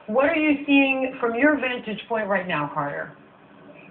What are you seeing from your vantage point right now, Carter?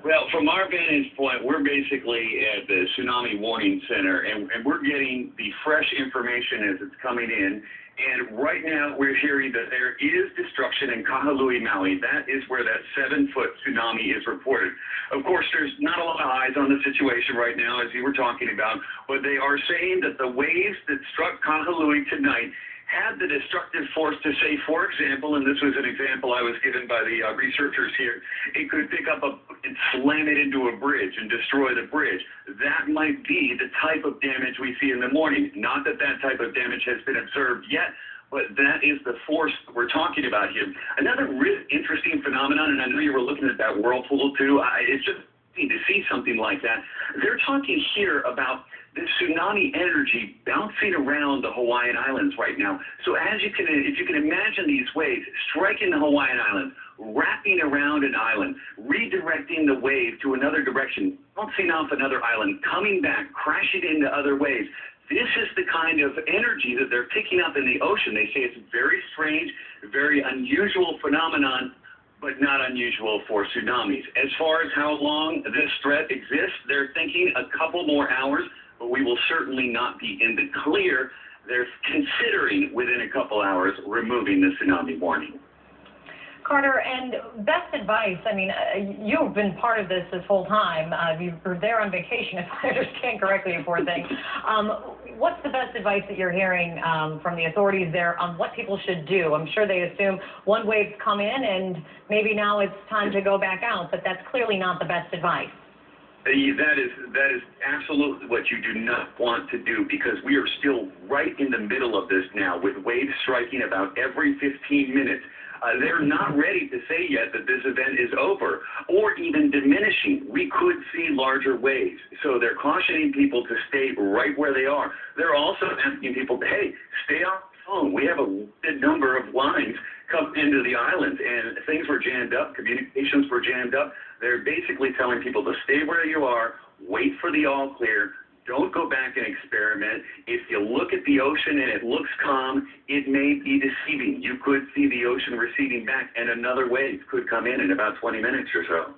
Well, from our vantage point, we're basically at the Tsunami Warning Center, and we're getting the fresh information as it's coming in. And right now, we're hearing that there is destruction in Kahului, Maui. That is where that 7-foot tsunami is reported. Of course, there's not a lot of eyes on the situation right now, as you were talking about, but they are saying that the waves that struck Kahului tonight had the destructive force to say, for example, and this was an example I was given by the researchers here, it could pick up and slam it into a bridge and destroy the bridge. That might be the type of damage we see in the morning. Not that that type of damage has been observed yet, but that is the force we're talking about here. Another really interesting phenomenon, and I know you were looking at that whirlpool too, it's just to see something like that. They're talking here about this tsunami energy bouncing around the Hawaiian Islands right now. So if you can imagine these waves striking the Hawaiian Islands, wrapping around an island, redirecting the wave to another direction, bouncing off another island, coming back, crashing into other waves. This is the kind of energy that they're picking up in the ocean. They say it's a very strange, very unusual phenomenon, but not unusual for tsunamis. As far as how long this threat exists, they're thinking a couple more hours, but we will certainly not be in the clear. They're considering within a couple hours removing the tsunami warning. Carter, and best advice, I mean, you've been part of this whole time. You were there on vacation, if I understand correctly, poor thing. What's the best advice that you're hearing from the authorities there on what people should do? I'm sure they assume one wave's come in and maybe now it's time to go back out, but that's clearly not the best advice. That is absolutely what you do not want to do, because we are still right in the middle of this now, with waves striking about every 15 minutes. They're not ready to say yet that this event is over or even diminishing. We could see larger waves. So they're cautioning people to stay right where they are. They're also asking people, hey, stay off the phone. We have a limited number of lines come into the island, and things were jammed up. Communications were jammed up. They're basically telling people to stay where you are, wait for the all clear. Don't go back and experiment. If you look at the ocean and it looks calm, it may be deceiving. You could see the ocean receding back, and another wave could come in about 20 minutes or so.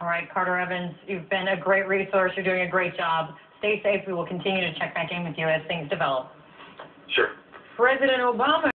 All right, Carter Evans, you've been a great resource. You're doing a great job. Stay safe. We will continue to check back in with you as things develop. Sure. President Obama